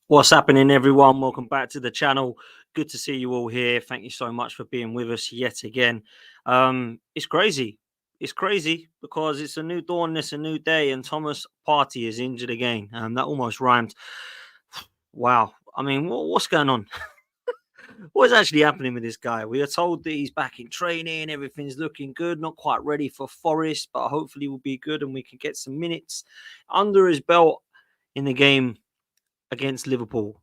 What's happening, everyone? Welcome back to the channel. Good to see you all here. Thank you so much for being with us yet again. It's crazy. It's crazy because it's a new dawn, it's a new day, and Thomas Partey is injured again. That almost rhymed. Wow. I mean, what's going on? What is actually happening with this guy? We are told that he's back in training, everything's looking good, not quite ready for Forest, but hopefully will be good and we can get some minutes under his belt in the game against Liverpool.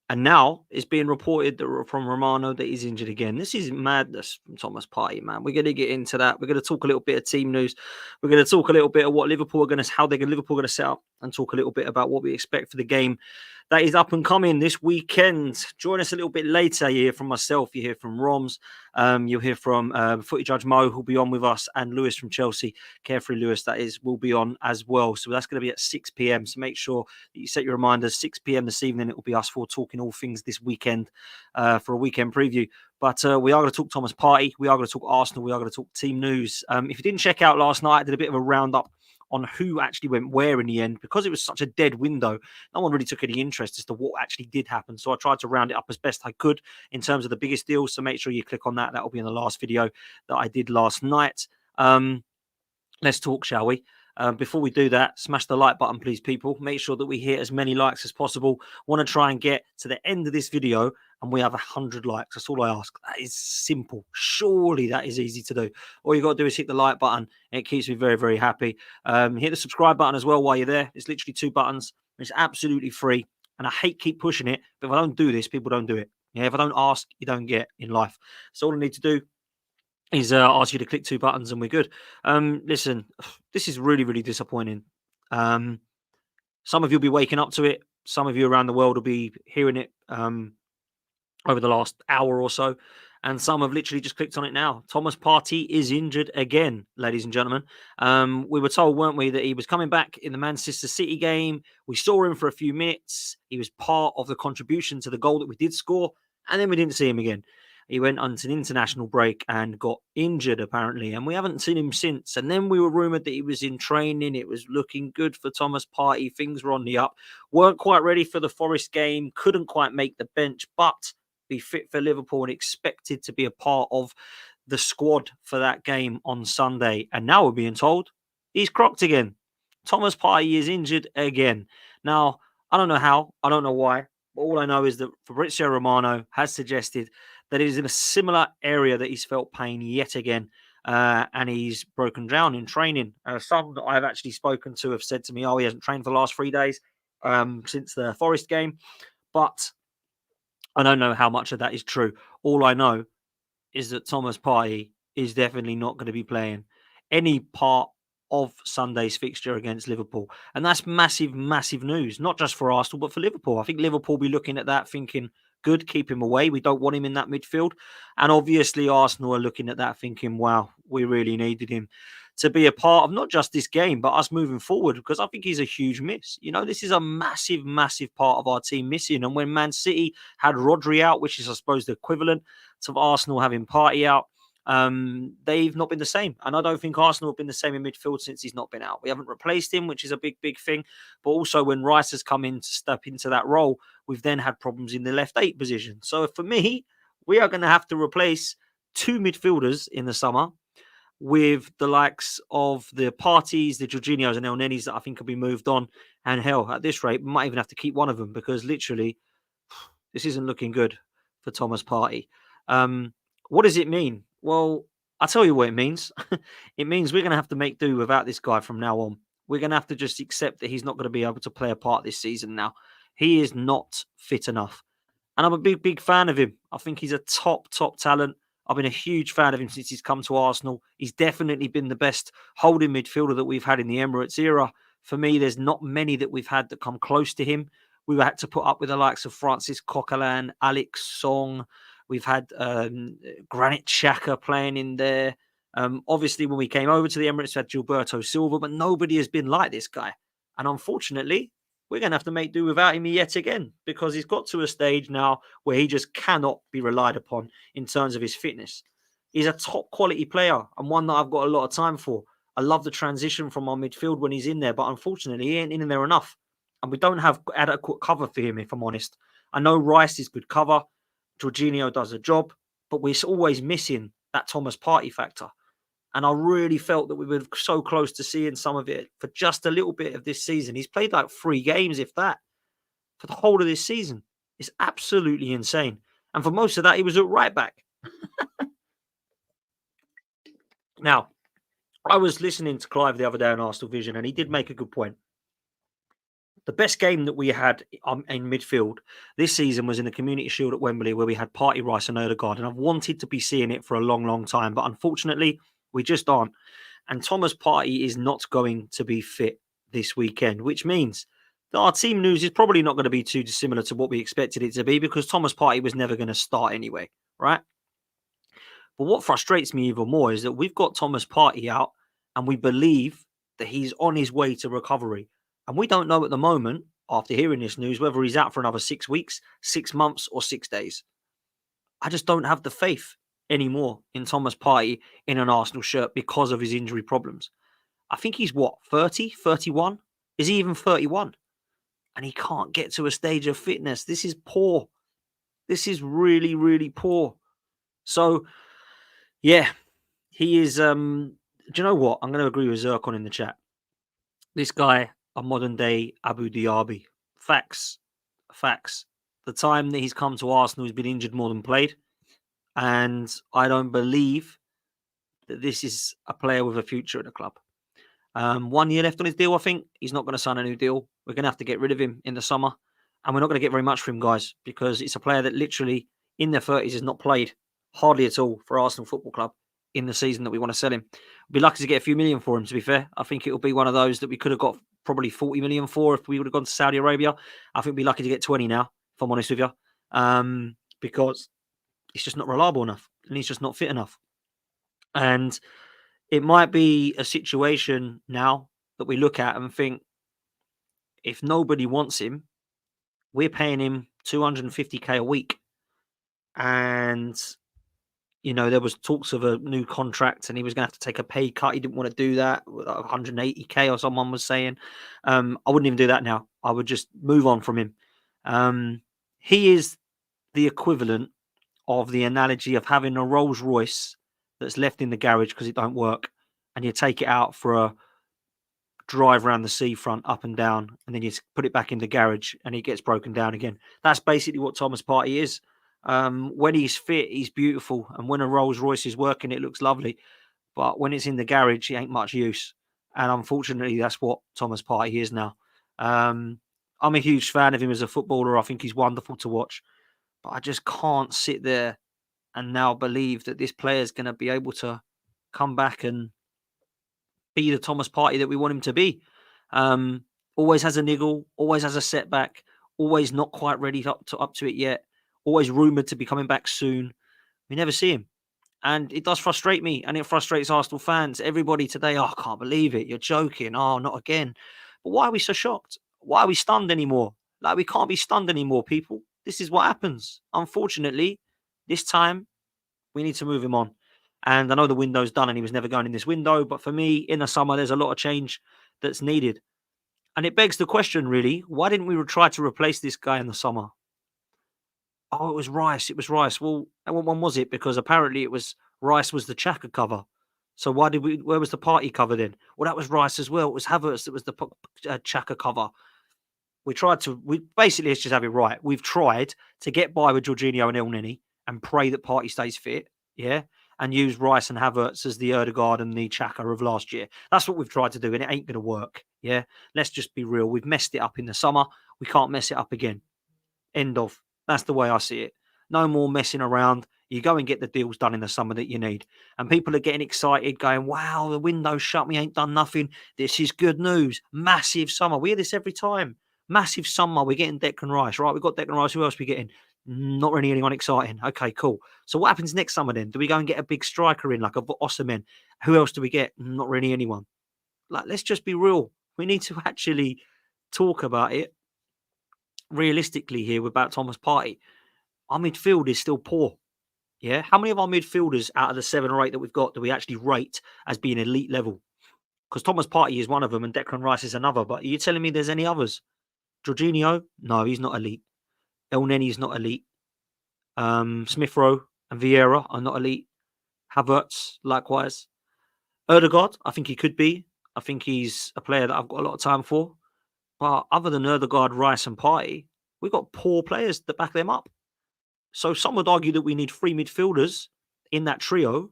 And now it's being reported that from Romano that he's injured again. This is madness from Thomas Partey, man. We're going to get into that. We're going to talk a little bit of team news. We're going to talk a little bit of what Liverpool are going to, how Liverpool are going to set up, and talk a little bit about what we expect for the game that is up and coming this weekend. Join us a little bit later. You hear from myself. You hear from Roms. You'll hear from Footy Judge Mo, who'll be on with us, and Lewis from Chelsea, Carefree Lewis, that is, will be on as well. So that's going to be at 6 p.m. So make sure that you set your reminders. 6 p.m. this evening, it will be us four talking all things this weekend for a weekend preview. But we are going to talk Thomas Partey. We are going to talk Arsenal. We are going to talk team news. If you didn't check out last night, I did a bit of a roundup on who actually went where in the end, because it was such a dead window. No one really took any interest as to what actually did happen. So I tried to round it up as best I could in terms of the biggest deals. So make sure you click on that. That will be in the last video that I did last night. Let's talk, shall we? Before we do that, smash the like button, please, people. Make sure that we hit as many likes as possible. Want to try and get to the end of this video and we have 100 likes. That's all I ask. That is simple. Surely that is easy to do. All you got to do is hit the like button. It keeps me very, very happy. Hit the subscribe button as well while you're there. It's literally 2 buttons. It's absolutely free. And I hate keep pushing it, but if I don't do this, people don't do it. Yeah, if I don't ask, you don't get in life. So all I need to do is ask you to click 2 buttons and we're good. Listen, this is really, really disappointing. Some of you will be waking up to it. Some of you around the world will be hearing it over the last hour or so. And some have literally just clicked on it now. Thomas Partey is injured again, ladies and gentlemen. We were told, weren't we, that he was coming back in the Manchester City game. We saw him for a few minutes. He was part of the contribution to the goal that we did score. And then we didn't see him again. He went on to an international break and got injured, apparently, and we haven't seen him since. And then we were rumoured that he was in training. It was looking good for Thomas Partey. Things were on the up. Weren't quite ready for the Forest game. Couldn't quite make the bench, but be fit for Liverpool and expected to be a part of the squad for that game on Sunday. And now we're being told he's crocked again. Thomas Partey is injured again. Now, I don't know how. I don't know why. But all I know is that Fabrizio Romano has suggested that he's in a similar area that he's felt pain yet again, and he's broken down in training. Some that I've actually spoken to have said to me, oh, he hasn't trained for the last 3 days since the Forest game. But I don't know how much of that is true. All I know is that Thomas Partey is definitely not going to be playing any part of Sunday's fixture against Liverpool. And that's massive, massive news, not just for Arsenal, but for Liverpool. I think Liverpool will be looking at that thinking, good, keep him away. We don't want him in that midfield. And obviously Arsenal are looking at that thinking, wow, we really needed him to be a part of not just this game, but us moving forward, because I think he's a huge miss. You know, this is a massive, massive part of our team missing. And when Man City had Rodri out, which is, I suppose, the equivalent to Arsenal having Partey out, they've not been the same. And I don't think Arsenal have been the same in midfield since he's not been out. We haven't replaced him, which is a big, big thing. But also when Rice has come in to step into that role, we've then had problems in the left 8 position. So for me, we are going to have to replace 2 midfielders in the summer with the likes of the Parteys, the Jorginhos and El Nenis that I think will be moved on. And hell, at this rate, we might even have to keep one of them, because literally this isn't looking good for Thomas Partey. What does it mean? Well, I'll tell you what it means. It means we're going to have to make do without this guy from now on. We're going to have to just accept that he's not going to be able to play a part this season now. He is not fit enough. And I'm a big, big fan of him. I think he's a top talent. I've been a huge fan of him since he's come to Arsenal. He's definitely been the best holding midfielder that we've had in the Emirates era. For me, there's not many that we've had that come close to him. We had to put up with the likes of Francis Coquelin, Alex Song. We've had Granit Xhaka playing in there. Obviously, when we came over to the Emirates, we had Gilberto Silva, but nobody has been like this guy. And unfortunately, we're going to have to make do without him yet again, because he's got to a stage now where he just cannot be relied upon in terms of his fitness. He's a top quality player and one that I've got a lot of time for. I love the transition from our midfield when he's in there, but unfortunately, he ain't in there enough. and we don't have adequate cover for him, if I'm honest. I know Rice is good cover. Jorginho does a job, but we're always missing that Thomas Partey factor. And I really felt that we were so close to seeing some of it for just a little bit of this season. He's played like 3 games, if that, for the whole of this season. It's absolutely insane. And for most of that, he was at right back. Now, I was listening to Clive the other day on Arsenal Vision, and he did make a good point. The best game that we had in midfield this season was in the Community Shield at Wembley, where we had Partey, Rice, and Odegaard. And I've wanted to be seeing it for a long, long time, but unfortunately, we just aren't. And Thomas Partey is not going to be fit this weekend, which means that our team news is probably not going to be too dissimilar to what we expected it to be, because Thomas Partey was never going to start anyway, right? But what frustrates me even more is that we've got Thomas Partey out and we believe that he's on his way to recovery. And we don't know at the moment, after hearing this news, whether he's out for another 6 weeks, 6 months, or 6 days. I just don't have the faith anymore in Thomas Partey in an Arsenal shirt because of his injury problems. I think he's what, 30, 31? Is he even 31? And he can't get to a stage of fitness. This is poor. This is really, really poor. So, yeah, he is. Do you know what? I'm going to agree with Zircon in the chat. This guy, a modern day Abu Diaby. Facts. Facts. The time that he's come to Arsenal, he's been injured more than played. And I don't believe that this is a player with a future at the club. 1 year left on his deal, I think. He's not going to sign a new deal. We're going to have to get rid of him in the summer. And we're not going to get very much for him, guys, because it's a player that literally in their 30s has not played hardly at all for Arsenal Football Club in the season that we want to sell him. We'll be lucky to get a few million for him, to be fair. I think it'll be one of those that we could have got probably 40 million for if we would have gone to Saudi Arabia. I think we'll be lucky to get 20 now, if I'm honest with you, because it's just not reliable enough and he's just not fit enough. And it might be a situation now that we look at and think, if nobody wants him, we're paying him 250k a week. And, you know, there was talks of a new contract and he was going to have to take a pay cut. He didn't want to do that. 180k or someone was saying. I wouldn't even do that now. I would just move on from him. He is the equivalent of the analogy of having a Rolls Royce that's left in the garage because it don't work, and you take it out for a drive around the seafront up and down, and then you put it back in the garage and it gets broken down again. That's basically what Thomas Partey is. When he's fit, he's beautiful, and when a Rolls Royce is working, it looks lovely. But when it's in the garage, it ain't much use. And unfortunately, that's what Thomas Partey is now. I'm a huge fan of him as a footballer. I think he's wonderful to watch. But I just can't sit there and now believe that this player is going to be able to come back and be the Thomas Partey that we want him to be. Always has a niggle, always has a setback, always not quite ready up to it yet, always rumoured to be coming back soon. We never see him. And it does frustrate me, and it frustrates Arsenal fans. Everybody today, oh, I can't believe it. You're joking. Oh, not again. But why are we so shocked? Why are we stunned anymore? Like, we can't be stunned anymore, people. This is what happens. Unfortunately, this time, we need to move him on. And I know the window's done and he was never going in this window. But for me, in the summer, there's a lot of change that's needed. And it begs the question, really, why didn't we try to replace this guy in the summer? Oh, it was Rice. It was Rice. Well, what one was it? Because apparently it was Rice was the Chaka cover. So where was the Partey cover then? Well, that was Rice as well. It was Havertz that was the Chaka cover. We basically, let's just have it right. We've tried to get by with Jorginho and Elneny and pray that Partey stays fit, yeah, and use Rice and Havertz as the Odegaard and the Chaka of last year. That's what we've tried to do, and it ain't going to work, yeah? Let's just be real. We've messed it up in the summer. We can't mess it up again. End of. That's the way I see it. No more messing around. You go and get the deals done in the summer that you need. And people are getting excited, going, wow, the window's shut. We ain't done nothing. This is good news. Massive summer. We hear this every time. Massive summer. We're getting Declan Rice, right? We've got Declan Rice. Who else are we getting? Not really anyone exciting. Okay, cool. So what happens next summer then? Do we go and get a big striker in, like a Osimhen? Who else do we get? Not really anyone. Like, let's just be real. We need to actually talk about it realistically here about Thomas Partey. Our midfield is still poor. Yeah. How many of our midfielders out of the 7 or 8 that we've got do we actually rate as being elite level? Because Thomas Partey is one of them and Declan Rice is another. But are you telling me there's any others? Jorginho, no, he's not elite. El Nenny's not elite. Smith-Rowe and Vieira are not elite. Havertz, likewise. Ødegaard, I think he could be. I think he's a player that I've got a lot of time for. But other than Ødegaard, Rice and Partey, we've got poor players that back them up. So some would argue that we need 3 midfielders in that trio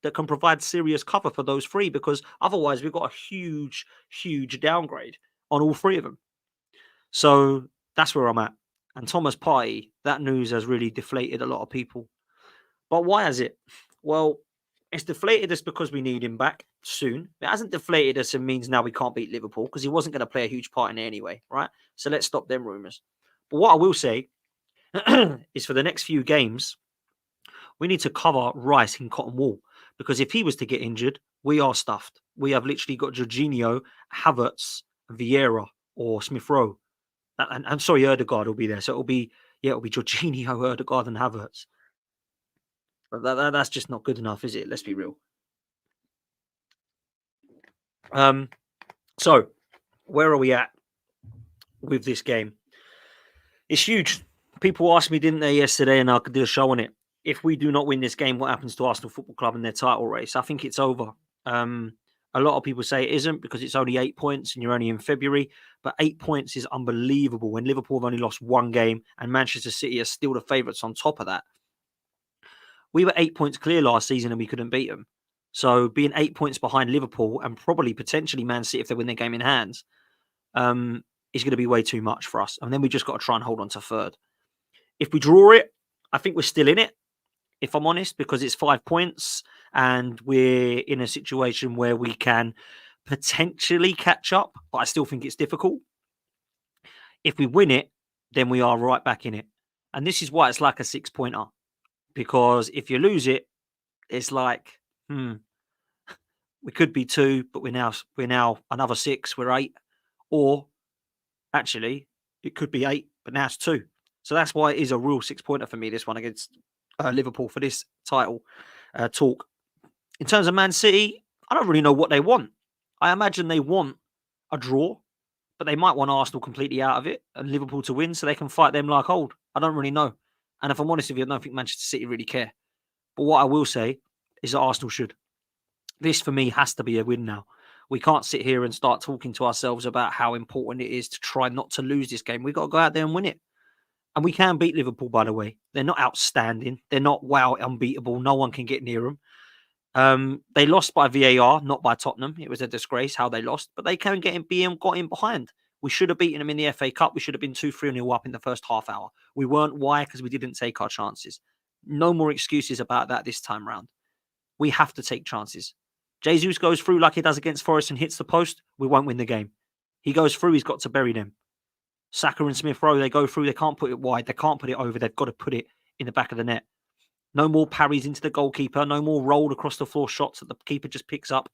that can provide serious cover for those 3, because otherwise we've got a huge, huge downgrade on all 3 of them. So that's where I'm at. And Thomas Partey, that news has really deflated a lot of people. But why has it? Well, it's deflated us because we need him back soon. It hasn't deflated us and means now we can't beat Liverpool, because he wasn't going to play a huge part in it anyway, right? So let's stop them rumours. But what I will say is for the next few games, we need to cover Rice in cotton wool, because if he was to get injured, we are stuffed. We have literally got Jorginho, Havertz, Vieira, or Smith-Rowe. And I'm sorry, Ødegaard will be there. So it'll be Jorginho, Ødegaard, and Havertz. But that's just not good enough, is it? Let's be real. So where are we at with this game? It's huge. People asked me, didn't they, yesterday, and I could do a show on it. If we do not win this game, what happens to Arsenal Football Club in their title race? I think it's over. A lot of people say it isn't, because it's only 8 points and you're only in February. But 8 points is unbelievable when Liverpool have only lost 1 game and Manchester City are still the favourites on top of that. We were 8 points clear last season and we couldn't beat them. So being 8 points behind Liverpool and probably potentially Man City if they win their game in hands is going to be way too much for us. And then we just got to try and hold on to third. If we draw it, I think we're still in it, if I'm honest, because it's 5 points and we're in a situation where we can potentially catch up, but I still think it's difficult. If we win it, then we are right back in it. And this is why it's like a 6-pointer, because if you lose it, it's like, we could be 2, but we're now another 6, we're 8. Or actually, it could be 8, but now it's 2. So that's why it is a real 6-pointer for me, this one against Liverpool for this title talk. In terms of Man City, I don't really know what they want. I imagine they want a draw, but they might want Arsenal completely out of it and Liverpool to win so they can fight them like old. I don't really know. And if I'm honest with you, I don't think Manchester City really care. But what I will say is that Arsenal should. This, for me, has to be a win now. We can't sit here and start talking to ourselves about how important it is to try not to lose this game. We've got to go out there and win it. And we can beat Liverpool, by the way. They're not outstanding. They're not, wow, unbeatable. No one can get near them. They lost by VAR, not by Tottenham. It was a disgrace how they lost. But they can got in behind. We should have beaten them in the FA Cup. We should have been 2-3-0 up in the first half hour. We weren't. Why? Because we didn't take our chances. No more excuses about that this time round. We have to take chances. Jesus goes through like he does against Forest and hits the post. We won't win the game. He goes through. He's got to bury them. Saka and Smith-Rowe, they go through. They can't put it wide. They can't put it over. They've got to put it in the back of the net. No more parries into the goalkeeper. No more rolled across the floor shots that the keeper just picks up.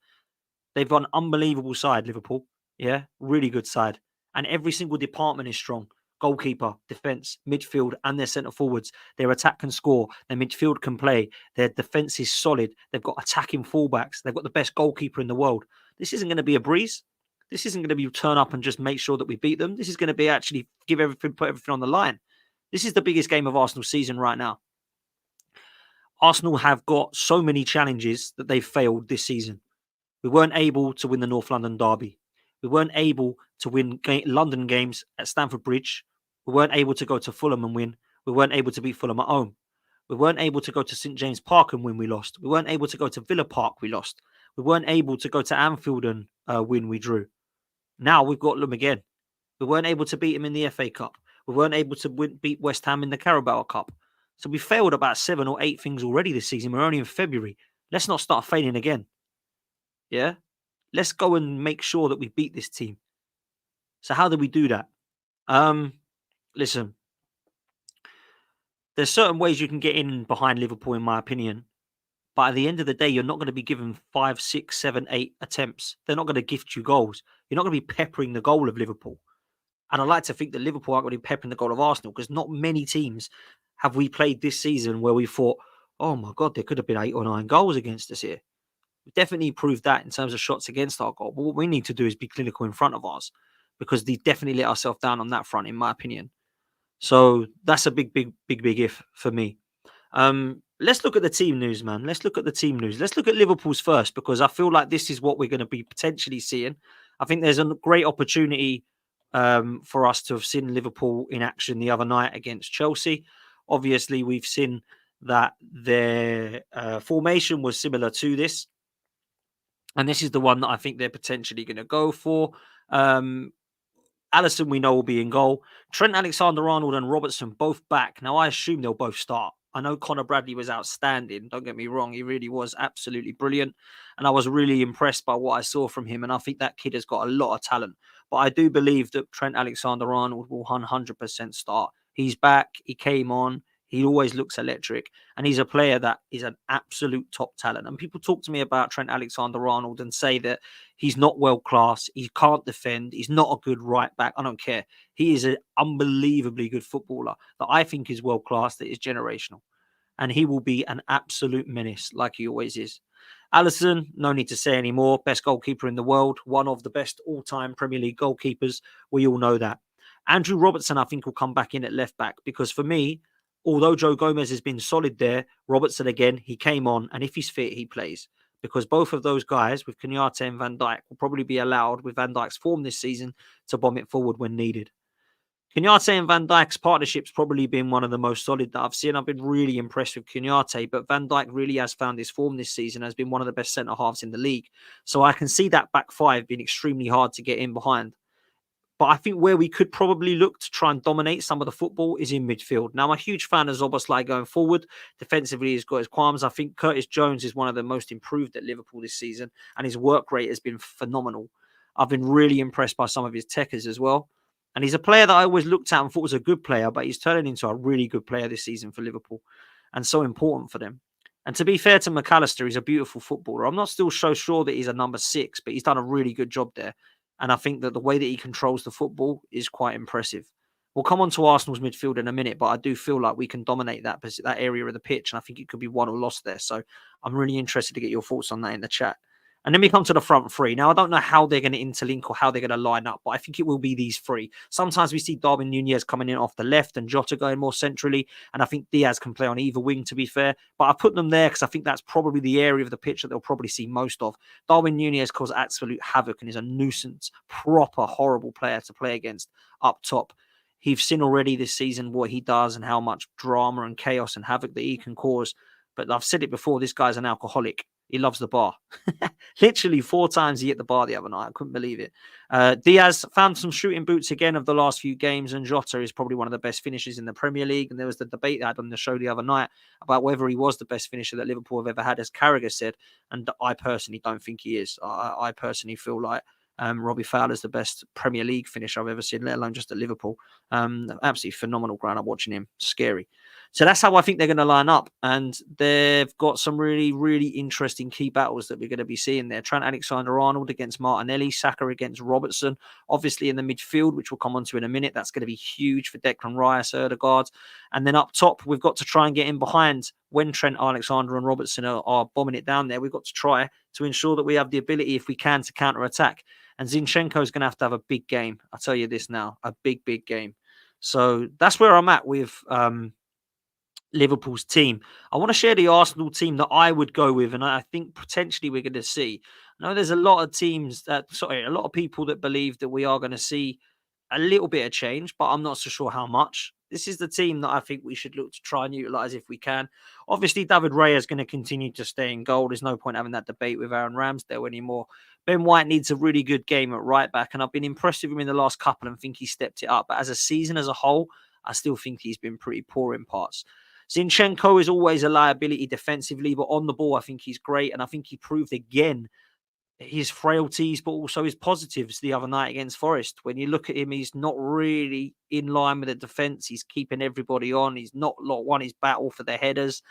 They've got an unbelievable side, Liverpool. Yeah, really good side. And every single department is strong. Goalkeeper, defence, midfield, and their centre forwards. Their attack can score. Their midfield can play. Their defence is solid. They've got attacking fullbacks. They've got the best goalkeeper in the world. This isn't going to be a breeze. This isn't going to be turn up and just make sure that we beat them. This is going to be actually put everything on the line. This is the biggest game of Arsenal's season right now. Arsenal have got so many challenges that they've failed this season. We weren't able to win the North London derby. We weren't able to win London games at Stamford Bridge. We weren't able to go to Fulham and win. We weren't able to beat Fulham at home. We weren't able to go to St James Park and win. We lost. We weren't able to go to Villa Park. We lost. We weren't able to go to Anfield and win. We drew. Now we've got them again. We weren't able to beat them in the FA Cup. We weren't able to beat West Ham in the Carabao Cup. So we failed about 7 or 8 things already this season. We're only in February. Let's not start failing again. Yeah? Let's go and make sure that we beat this team. So how do we do that? Listen. There's certain ways you can get in behind Liverpool, in my opinion. But at the end of the day, you're not going to be given 5, 6, 7, 8 attempts. They're not going to gift you goals. You're not going to be peppering the goal of Liverpool. And I like to think that Liverpool aren't going to be peppering the goal of Arsenal, because not many teams have we played this season where we thought, oh my God, there could have been 8 or 9 goals against us here. We definitely proved that in terms of shots against our goal. But what we need to do is be clinical in front of ours. because they definitely let ourselves down on that front, in my opinion. So that's a big if for me. Let's look at the team news, man. Let's look at the team news. Let's look at Liverpool's first, because I feel like this is what we're going to be potentially seeing. I think there's a great opportunity for us to have seen Liverpool in action the other night against Chelsea. Obviously, we've seen that their formation was similar to this, and this is the one that I think they're potentially going to go for. Alisson, we know, will be in goal. Trent Alexander-Arnold and Robertson both back. Now, I assume they'll both start. I know Conor Bradley was outstanding. Don't get me wrong. He really was absolutely brilliant. And I was really impressed by what I saw from him. And I think that kid has got a lot of talent. But I do believe that Trent Alexander-Arnold will 100% start. He's back. He came on. He always looks electric. And he's a player that is an absolute top talent. And people talk to me about Trent Alexander-Arnold and say that he's not world class. He can't defend. He's not a good right back. I don't care. He is an unbelievably good footballer that I think is world class, that is generational. And he will be an absolute menace like he always is. Alisson, no need to say anymore. Best goalkeeper in the world. One of the best all-time Premier League goalkeepers. We all know that. Andrew Robertson, I think, will come back in at left back, because for me, although Joe Gomez has been solid there, Robertson, again, he came on, and if he's fit, he plays. Because both of those guys, with Kenyatta and Van Dijk, will probably be allowed, with Van Dijk's form this season, to bomb it forward when needed. Kenyatta and Van Dijk's partnership's probably been one of the most solid that I've seen. I've been really impressed with Kenyatta, but Van Dijk really has found his form this season, has been one of the best centre-halves in the league. So I can see that back five being extremely hard to get in behind. But I think where we could probably look to try and dominate some of the football is in midfield. Now, I'm a huge fan of Szoboszlai going forward. Defensively, he's got his qualms. I think Curtis Jones is one of the most improved at Liverpool this season, and his work rate has been phenomenal. I've been really impressed by some of his techers as well. And he's a player that I always looked at and thought was a good player, but he's turning into a really good player this season for Liverpool, and so important for them. And to be fair to McAllister, he's a beautiful footballer. I'm not still so sure that he's a number 6, but he's done a really good job there. And I think that the way that he controls the football is quite impressive. We'll come on to Arsenal's midfield in a minute, but I do feel like we can dominate that area of the pitch. And I think it could be won or lost there. So I'm really interested to get your thoughts on that in the chat. And then we come to the front three. Now, I don't know how they're going to interlink or how they're going to line up, but I think it will be these three. Sometimes we see Darwin Nunez coming in off the left and Jota going more centrally. And I think Diaz can play on either wing, to be fair. But I put them there because I think that's probably the area of the pitch that they'll probably see most of. Darwin Nunez causes absolute havoc and is a nuisance, proper, horrible player to play against up top. He's seen already this season what he does and how much drama and chaos and havoc that he can cause. But I've said it before, this guy's an alcoholic. He loves the bar. Literally 4 times he hit the bar the other night. I couldn't believe it. Diaz found some shooting boots again of the last few games, and Jota is probably one of the best finishers in the Premier League. And there was the debate I had on the show the other night about whether he was the best finisher that Liverpool have ever had, as Carragher said. And I personally don't think he is. I personally feel like Robbie Fowler's the best Premier League finisher I've ever seen, let alone just at Liverpool. Absolutely phenomenal ground up watching him. Scary. So that's how I think they're going to line up. And they've got some really, really interesting key battles that we're going to be seeing there. Trent Alexander-Arnold against Martinelli, Saka against Robertson. Obviously in the midfield, which we'll come on to in a minute, that's going to be huge for Declan Rice, Ødegaard. And then up top, we've got to try and get in behind when Trent Alexander and Robertson are bombing it down there. We've got to try to ensure that we have the ability, if we can, to counter-attack. And Zinchenko is going to have a big game. I'll tell you this now, a big, big game. So that's where I'm at with Liverpool's team. I want to share the Arsenal team that I would go with, and I think potentially we're going to see. I know there's a lot of a lot of people that believe that we are going to see a little bit of change, but I'm not so sure how much. This is the team that I think we should look to try and utilise if we can. Obviously, David Raya is going to continue to stay in goal. There's no point having that debate with Aaron Ramsdale anymore. Ben White needs a really good game at right back, and I've been impressed with him in the last couple and think he stepped it up. But as a season as a whole, I still think he's been pretty poor in parts. Zinchenko is always a liability defensively, but on the ball, I think he's great. And I think he proved again his frailties, but also his positives the other night against Forest. When you look at him, he's not really in line with the defence. He's keeping everybody on. He's not won his battle for the headers.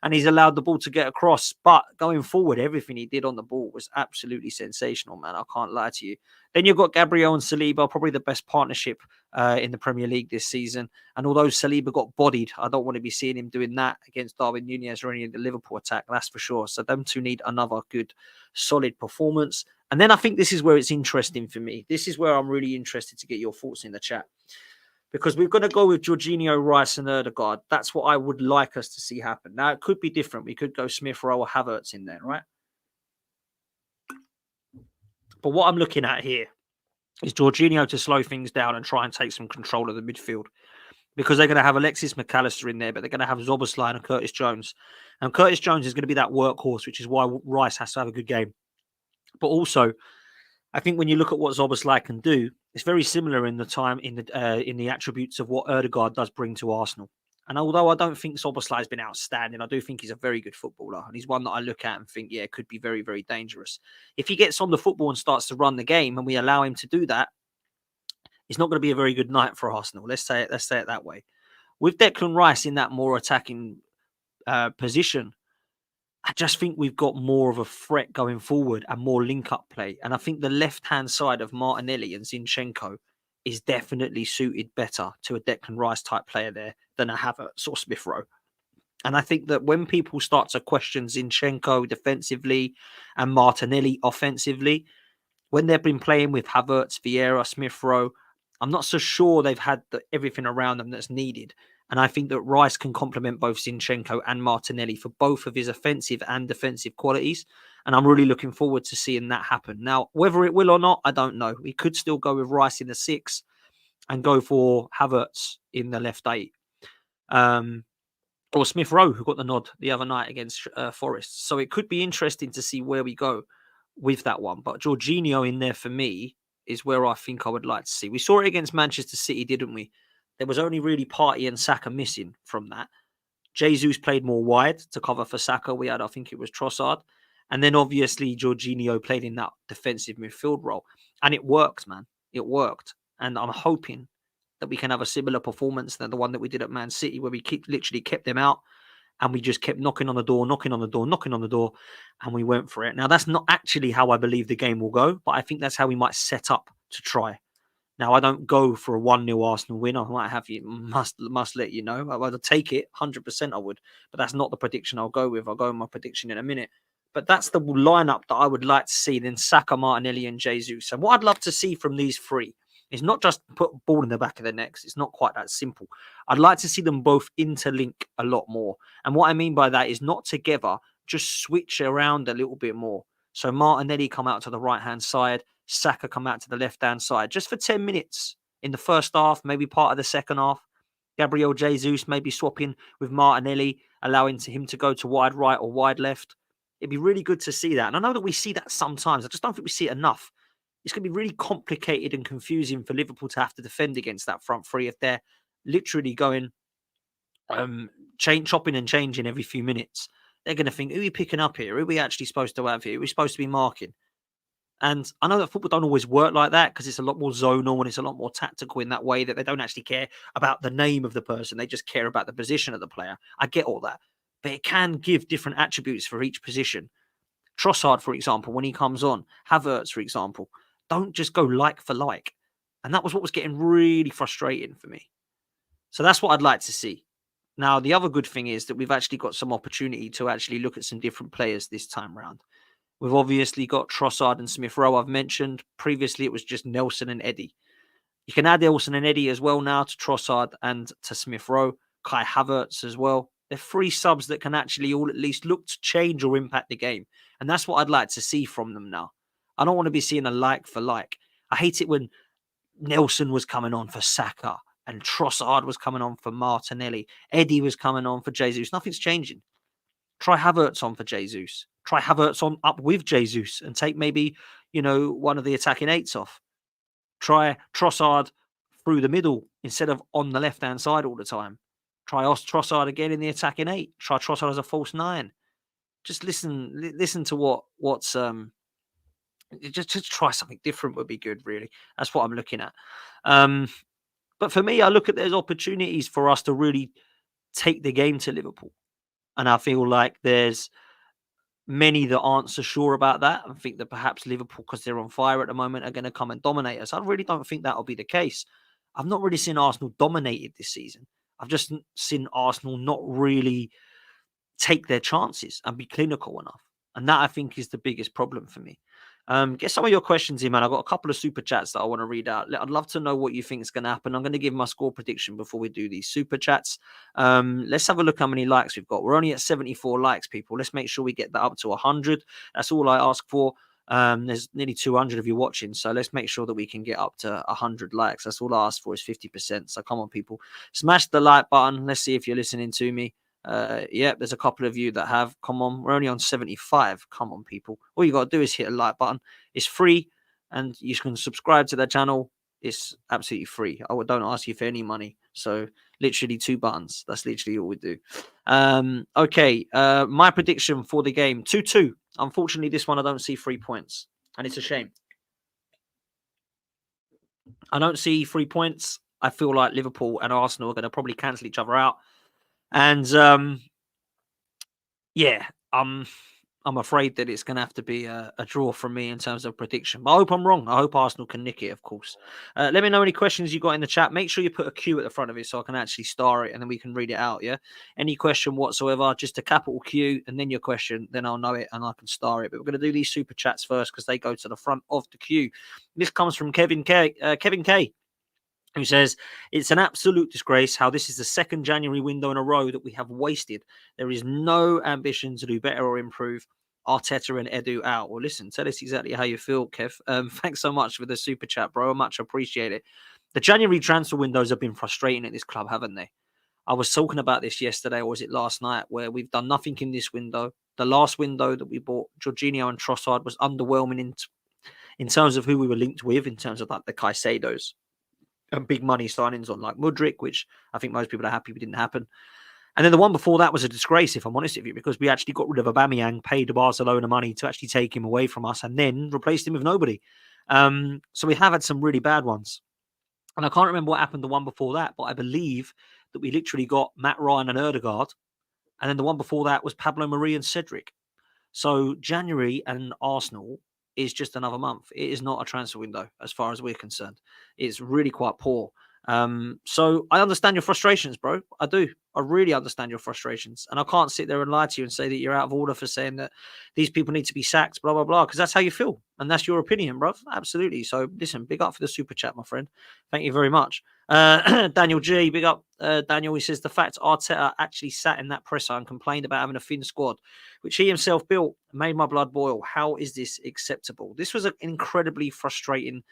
And he's allowed the ball to get across. But going forward, everything he did on the ball was absolutely sensational, man. I can't lie to you. Then you've got Gabriel and Saliba, probably the best partnership in the Premier League this season. And although Saliba got bodied, I don't want to be seeing him doing that against Darwin Nunez or any of the Liverpool attack, that's for sure. So them two need another good, solid performance. And then I think this is where it's interesting for me. This is where I'm really interested to get your thoughts in the chat. Because we're going to go with Jorginho, Rice and Ødegaard. That's what I would like us to see happen. Now, it could be different. We could go Smith-Rowe or Havertz in there, right? But what I'm looking at here is Jorginho to slow things down and try and take some control of the midfield. Because they're going to have Alexis McAllister in there, but they're going to have Szoboszlai and Curtis Jones. And Curtis Jones is going to be that workhorse, which is why Rice has to have a good game. But also, I think when you look at what Szoboszlai can do, it's very similar in the attributes of what Ødegaard does bring to Arsenal. And although I don't think Szoboszlai has been outstanding, I do think he's a very good footballer. And he's one that I look at and think, yeah, could be very, very dangerous. If he gets on the football and starts to run the game and we allow him to do that, it's not going to be a very good night for Arsenal. Let's say it that way. With Declan Rice in that more attacking position, I just think we've got more of a threat going forward and more link-up play. And I think the left-hand side of Martinelli and Zinchenko is definitely suited better to a Declan Rice type player there than a Havertz or Smith-Rowe. And I think that when people start to question Zinchenko defensively and Martinelli offensively, when they've been playing with Havertz, Vieira, Smith-Rowe, I'm not so sure they've had everything around them that's needed. And I think that Rice can complement both Zinchenko and Martinelli for both of his offensive and defensive qualities. And I'm really looking forward to seeing that happen. Now, whether it will or not, I don't know. We could still go with Rice in the 6 and go for Havertz in the left 8. Or Smith-Rowe, who got the nod the other night against Forest. So it could be interesting to see where we go with that one. But Jorginho in there for me is where I think I would like to see. We saw it against Manchester City, didn't we? There was only really Partey and Saka missing from that. Jesus played more wide to cover for Saka. We had, I think it was Trossard. And then obviously Jorginho played in that defensive midfield role. And it worked, man. It worked. And I'm hoping that we can have a similar performance than the one that we did at Man City, where we literally kept them out and we just kept knocking on the door, and we went for it. Now, that's not actually how I believe the game will go, but I think that's how we might set up to try. Now, I don't go for a 1-0 Arsenal win. I might have you, must let you know. I would take it, 100% I would, but that's not the prediction I'll go with. I'll go with my prediction in a minute. But that's the lineup that I would like to see. Then Saka, Martinelli and Jesus. And what I'd love to see from these three is not just put a ball in the back of the necks. It's not quite that simple. I'd like to see them both interlink a lot more. And what I mean by that is not together, just switch around a little bit more. So Martinelli come out to the right-hand side, Saka come out to the left-hand side, just for 10 minutes in the first half, maybe part of the second half. Gabriel Jesus maybe swapping with Martinelli, allowing him to go to wide right or wide left. It'd be really good to see that. And I know that we see that sometimes. I just don't think we see it enough. It's going to be really complicated and confusing for Liverpool to have to defend against that front three if they're literally going chopping and changing every few minutes. They're going to think, who are we picking up here? Who are we actually supposed to have here? Who are we supposed to be marking? And I know that football don't always work like that because it's a lot more zonal and it's a lot more tactical in that way that they don't actually care about the name of the person. They just care about the position of the player. I get all that. But it can give different attributes for each position. Trossard, for example, when he comes on, Havertz, for example, don't just go like for like. And that was what was getting really frustrating for me. So that's what I'd like to see. Now, the other good thing is that we've actually got some opportunity to actually look at some different players this time round. We've obviously got Trossard and Smith-Rowe, I've mentioned. Previously, it was just Nelson and Eddie. You can add Nelson and Eddie as well now to Trossard and to Smith-Rowe. Kai Havertz as well. They're three subs that can actually all at least look to change or impact the game. And that's what I'd like to see from them now. I don't want to be seeing a like for like. I hate it when Nelson was coming on for Saka and Trossard was coming on for Martinelli. Eddie was coming on for Jesus. Nothing's changing. Try Havertz on for Jesus. Try Havertz on up with Jesus and take maybe, one of the attacking eights off. Try Trossard through the middle instead of on the left-hand side all the time. Try Trossard again in the attacking 8. Try Trossard as a false 9. Just listen to what's just try something different would be good, really. That's what I'm looking at. But for me, I look at there's opportunities for us to really take the game to Liverpool. And I feel like there's many that aren't so sure about that. I think that perhaps Liverpool, because they're on fire at the moment, are going to come and dominate us. I really don't think that'll be the case. I've not really seen Arsenal dominated this season. I've just seen Arsenal not really take their chances and be clinical enough. And that, I think, is the biggest problem for me. Get some of your questions in, man. I've got a couple of super chats that I want to read out. I'd love to know what you think is going to happen. I'm going to give my score prediction before we do these super chats. Let's have a look how many likes we've got. We're only at 74 likes, people. Let's make sure we get that up to 100. That's all I ask for. There's nearly 200 of you watching, so let's make sure that we can get up to 100 likes. That's all I ask for is 50%. So come on, people, smash the like button. Let's see if you're listening to me. Yeah, there's a couple of you that have. Come on, we're only on 75. Come on, people. All you got to do is hit a like button. It's free, and you can subscribe to the channel. It's absolutely free. I don't ask you for any money. So literally 2 buttons. That's literally all we do. Okay. My prediction for the game, 2-2. Unfortunately, this one I don't see 3 points, and it's a shame. I don't see 3 points. I feel like Liverpool and Arsenal are going to probably cancel each other out. And yeah, I'm afraid that it's going to have to be a draw from me in terms of prediction. But I hope I'm wrong. I hope Arsenal can nick it, of course. Let me know any questions you got in the chat. Make sure you put a Q at the front of it so I can actually star it and then we can read it out, yeah? Any question whatsoever, just a capital Q and then your question, then I'll know it and I can star it. But we're going to do these super chats first because they go to the front of the queue. This comes from Kevin K. Who says, it's an absolute disgrace how this is the second January window in a row that we have wasted. There is no ambition to do better or improve. Arteta and Edu out. Well, listen, tell us exactly how you feel, Kev. Thanks so much for the super chat, bro. I much appreciate it. The January transfer windows have been frustrating at this club, haven't they? I was talking about this yesterday, or was it last night, where we've done nothing in this window. The last window that we bought, Jorginho and Trossard, was underwhelming in terms of who we were linked with, in terms of like the Caicedos. And big money signings on like Mudryk, which I think most people are happy didn't happen. And then the one before that was a disgrace, if I'm honest with you, because we actually got rid of Aubameyang, paid Barcelona money to actually take him away from us, and then replaced him with nobody. So we have had some really bad ones. And I can't remember what happened the one before that, but I believe that we literally got Matt Ryan and Erdegaard. And then the one before that was Pablo Mari and Cedric. So January and Arsenal is just another month. It is not a transfer window as far as we're concerned. It's really quite poor. So I understand your frustrations, bro. I do. I really understand your frustrations. And I can't sit there and lie to you and say that you're out of order for saying that these people need to be sacked, blah, blah, blah, because that's how you feel. And that's your opinion, bro. Absolutely. So listen, big up for the super chat, my friend. Thank you very much. Daniel G, big up. Daniel, he says, the fact Arteta actually sat in that presser and complained about having a thin squad, which he himself built, made my blood boil. How is this acceptable? This was an incredibly frustrating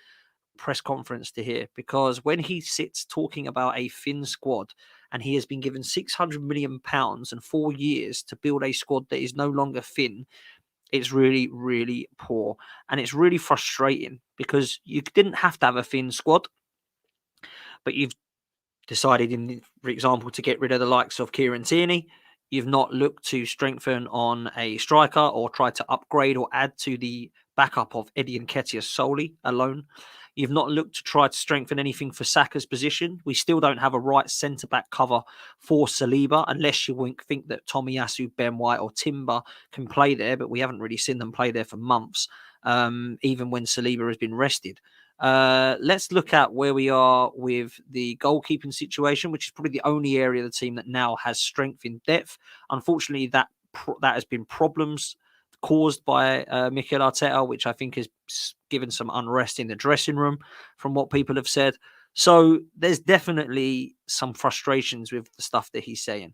press conference to hear, because when he sits talking about a thin squad and he has been given £600 million and 4 years to build a squad that is no longer thin, it's really, really poor. And it's really frustrating because you didn't have to have a thin squad, but you've decided, for example, to get rid of the likes of Kieran Tierney. You've not looked to strengthen on a striker or try to upgrade or add to the backup of Eddie Nketiah solely alone. You've not looked to try to strengthen anything for Saka's position. We still don't have a right centre-back cover for Saliba, unless you think that Tomiyasu, Ben White or Timber can play there, but we haven't really seen them play there for months, even when Saliba has been rested. Let's look at where we are with the goalkeeping situation, which is probably the only area of the team that now has strength in depth. Unfortunately, that has been problems caused by Mikel Arteta, which I think has given some unrest in the dressing room from what people have said. So there's definitely some frustrations with the stuff that he's saying.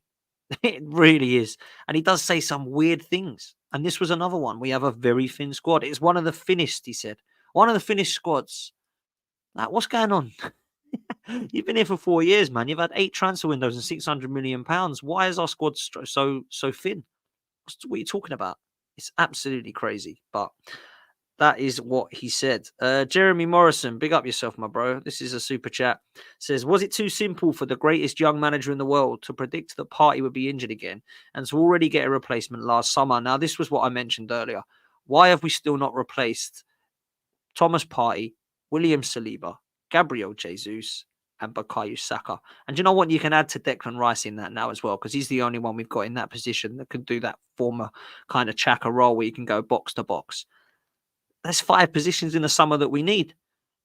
It really is. And he does say some weird things. And this was another one. We have a very thin squad. It's one of the thinnest, he said. One of the thinnest squads. Like, what's going on? You've been here for 4 years, man. You've had 8 transfer windows and £600 million. Why is our squad so thin? What are you talking about? It's absolutely crazy. But that is what he said. Jeremy Morrison, big up yourself, my bro. This is a super chat. Says, was it too simple for the greatest young manager in the world to predict that Partey would be injured again and to already get a replacement last summer? Now, this was what I mentioned earlier. Why have we still not replaced Thomas Partey, William Saliba, Gabriel Jesus, and Bukayo Saka? And you know what? You can add to Declan Rice in that now as well, because he's the only one we've got in that position that can do that former kind of Chaka role where you can go box to box. There's 5 positions in the summer that we need.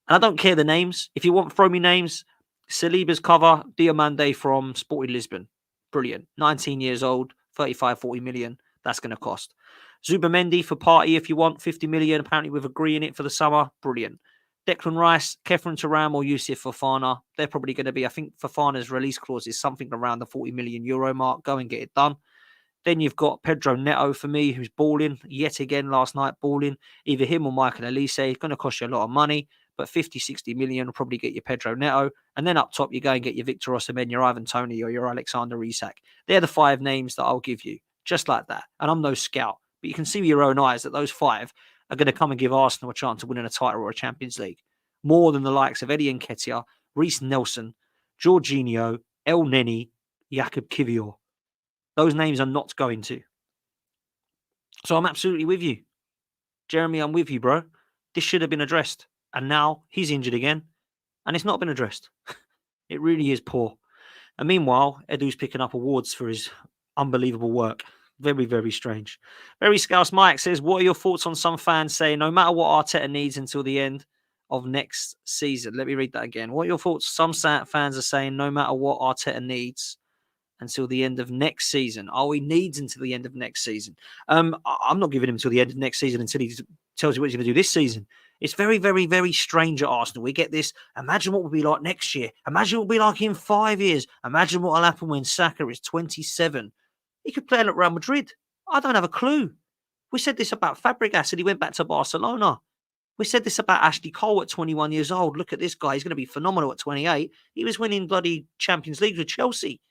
And I don't care the names. If you want, throw me names. Saliba's cover, Diamande from Sporting Lisbon. Brilliant. 19 years old, 35, 40 million. That's going to cost. Zubimendi for Partey if you want, 50 million. Apparently we've agreeing it for the summer. Brilliant. Declan Rice, Kefren Turam or Yusuf Fofana. They're probably going to be, I think Fofana's release clause is something around the 40 million euro mark. Go and get it done. Then you've got Pedro Neto for me, who's balling yet again last night, balling. Either him or Michael Elise. It's going to cost you a lot of money, but 50, 60 million will probably get you Pedro Neto. And then up top, you go and get your Victor Osimhen, your Ivan Toney, or your Alexander Isak. They're the 5 names that I'll give you, just like that. And I'm no scout, but you can see with your own eyes that those 5 are going to come and give Arsenal a chance of winning a title or a Champions League. More than the likes of Eddie Nketiah, Reece Nelson, Jorginho, El Neni, Jakub Kivior. Those names are not going to. So I'm absolutely with you. Jeremy, I'm with you, bro. This should have been addressed. And now he's injured again. And it's not been addressed. It really is poor. And meanwhile, Edu's picking up awards for his unbelievable work. Very, very strange. Very Scouse Mike says, what are your thoughts on some fans saying no matter what Arteta needs until the end of next season? Let me read that again. What are your thoughts? Some fans are saying no matter what Arteta needs until the end of next season. Oh, he needs until the end of next season. I'm not giving him until the end of next season until he tells you what he's going to do this season. It's very, very, very strange at Arsenal. We get this. Imagine what will be like next year. Imagine what will be like in 5 years. Imagine what will happen when Saka is 27. He could play at Real Madrid. I don't have a clue. We said this about Fabregas and he went back to Barcelona. We said this about Ashley Cole at 21 years old. Look at this guy. He's going to be phenomenal at 28. He was winning bloody Champions League with Chelsea.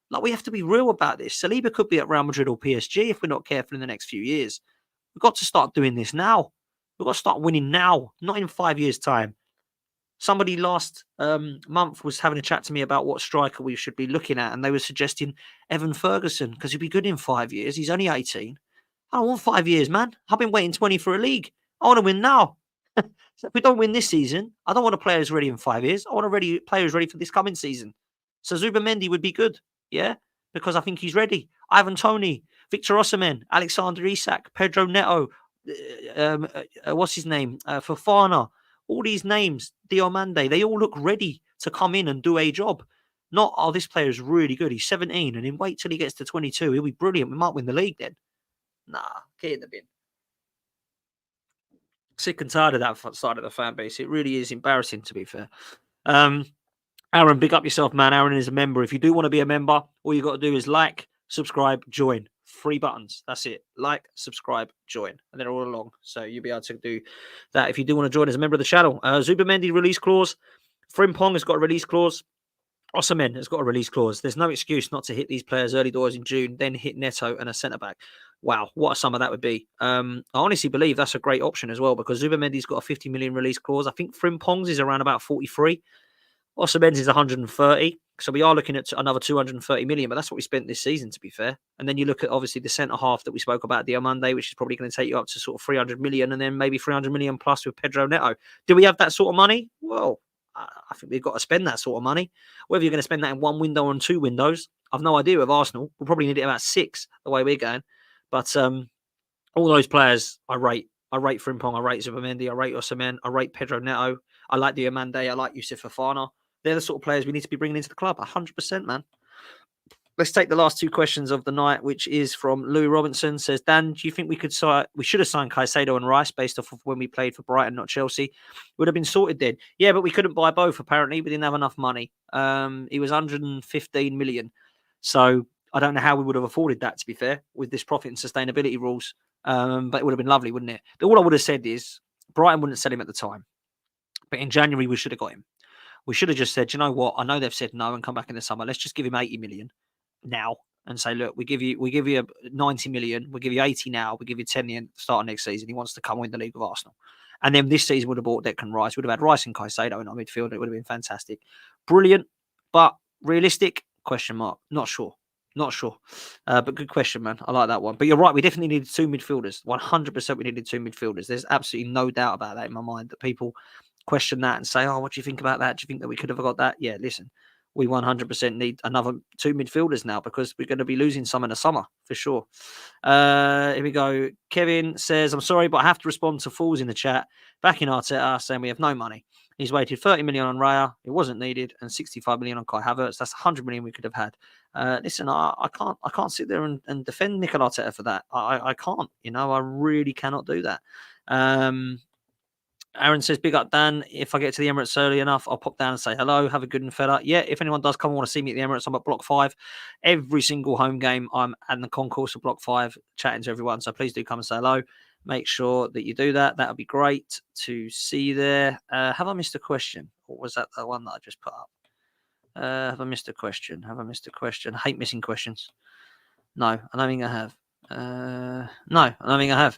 Like, we have to be real about this. Saliba could be at Real Madrid or PSG if we're not careful in the next few years. We've got to start doing this now. We've got to start winning now, not in 5 years' time. Somebody last month was having a chat to me about what striker we should be looking at, and they were suggesting Evan Ferguson because he'd be good in 5 years. He's only 18. I don't want 5 years, man. I've been waiting 20 for a league. I want to win now. So if we don't win this season, I don't want a player who's ready in 5 years. I want a player who's ready for this coming season. So Zubimendi would be good. Yeah, because I think he's ready. Ivan Toney, Victor Osimhen, Alexander Isak, Pedro Neto, what's his name? Fofana. All these names, Diomande, they all look ready to come in and do a job. Not, oh, this player is really good. He's 17, and then wait till he gets to 22. He'll be brilliant. We might win the league then. Nah, get in the bin. Sick and tired of that side of the fan base. It really is embarrassing, to be fair. Aaron, big up yourself, man. Aaron is a member. If you do want to be a member, all you got to do is like, subscribe, join. 3 buttons. That's it. Like, subscribe, join. And they're all along. So you'll be able to do that if you do want to join as a member of the channel. Zubimendi release clause. Frimpong has got a release clause. Osimhen has got a release clause. There's no excuse not to hit these players early doors in June, then hit Neto and a centre-back. Wow, what a summer that would be. I honestly believe that's a great option as well because Zubimendi's got a 50 million release clause. I think Frimpong's is around about 43. Osimhen's is 130. So we are looking at another 230 million, but that's what we spent this season, to be fair. And then you look at, obviously, the centre-half that we spoke about, Diomande, which is probably going to take you up to sort of 300 million and then maybe 300 million plus with Pedro Neto. Do we have that sort of money? Well, I think we've got to spend that sort of money. Whether you're going to spend that in 1 window or in 2 windows, I've no idea with Arsenal. We'll probably need it about 6, the way we're going. But all those players, I rate. I rate Frimpong, I rate Zubimendi, I rate Osimhen, I rate Pedro Neto, I like Diomande, I like Yusuf Fofana. They're the sort of players we need to be bringing into the club. 100%, man. Let's take the last 2 questions of the night, which is from Louis Robinson. Says, Dan, do you think we should have signed Caicedo and Rice based off of when we played for Brighton, not Chelsea? Would have been sorted then. Yeah, but we couldn't buy both, apparently. We didn't have enough money. It was 115 million. So I don't know how we would have afforded that, to be fair, with this profit and sustainability rules. But it would have been lovely, wouldn't it? All I would have said is Brighton wouldn't sell him at the time. But in January, we should have got him. We should have just said, you know what? I know they've said no and come back in the summer. Let's just give him 80 million now and say, look, we give you 90 million. We give you 80 now. We give you 10 the start of next season. He wants to come win the league with Arsenal. And then this season would have bought Declan Rice. Would have had Rice and Caicedo in our midfield. It would have been fantastic. Brilliant. But realistic? Question mark. Not sure. But good question, man. I like that one. But you're right. We definitely needed 2 midfielders. 100% we needed 2 midfielders. There's absolutely no doubt about that in my mind that people question that and say, oh, what do you think about that? Do you think that we could have got that? Yeah, listen, we 100% need another 2 midfielders now because we're going to be losing some in the summer for sure. Here we go. Kevin says, I'm sorry, but I have to respond to fools in the chat. Back in Arteta saying we have no money. He's waited 30 million on Raya. It wasn't needed, and 65 million on Kai Havertz. That's 100 million we could have had. Listen, I can't sit there and defend Mikel Arteta for that. I can't. I really cannot do that. Aaron says, big up, Dan. If I get to the Emirates early enough, I'll pop down and say hello. Have a good and fella. Yeah, if anyone does come and want to see me at the Emirates, I'm at Block 5. Every single home game, I'm at the concourse of Block 5 chatting to everyone. So please do come and say hello. Make sure that you do that. That would be great to see you there. Have I missed a question? Or was that the one that I just put up? Have I missed a question? I hate missing questions. No, I don't think I have. No, I don't think I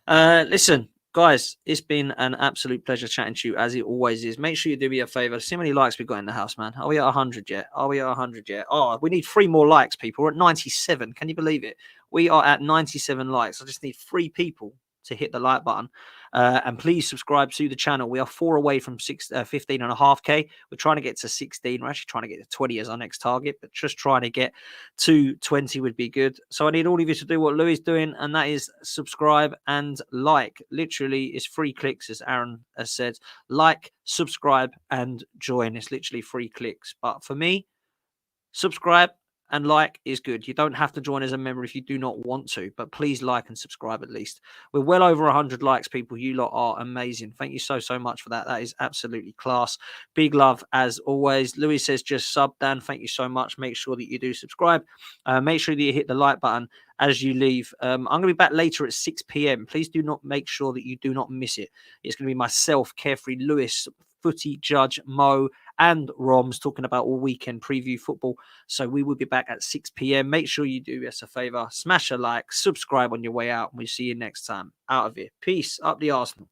have. Listen, guys, it's been an absolute pleasure chatting to you, as it always is. Make sure you do me a favor. See how many likes we got in the house, man. Are we at 100 yet? Oh, we need 3 more likes, people. We're at 97. Can you believe it? We are at 97 likes. I just need 3 people to hit the like button. And please subscribe to the channel. We are 4 away from 15.5k. We're trying to get to 16. We're actually trying to get to 20 as our next target, but just trying to get to 20 would be good. So I need all of you to do what Louis is doing, and that is subscribe and like. Literally, it's 3 clicks, as Aaron has said. Like, subscribe, and join. It's literally 3 clicks. But for me, subscribe and like is good. You don't have to join as a member if you do not want to, but please like and subscribe at least. We're well over 100 likes, people. You lot are amazing. Thank you so much for that. That is absolutely class. Big love as always. Louis says just sub. Dan, thank you so much. Make sure that you do subscribe. Make sure that you hit the like button as you leave. I'm going to be back later at 6 p.m. Please do not make sure that you do not miss it. It's going to be myself, Carefree, Lewis, Footy Judge, Mo, and Roms talking about all weekend preview football. So we will be back at 6 p.m. Make sure you do us a favor, smash a like, subscribe on your way out, and we'll see you next time. Out of here. Peace. Up the Arsenal.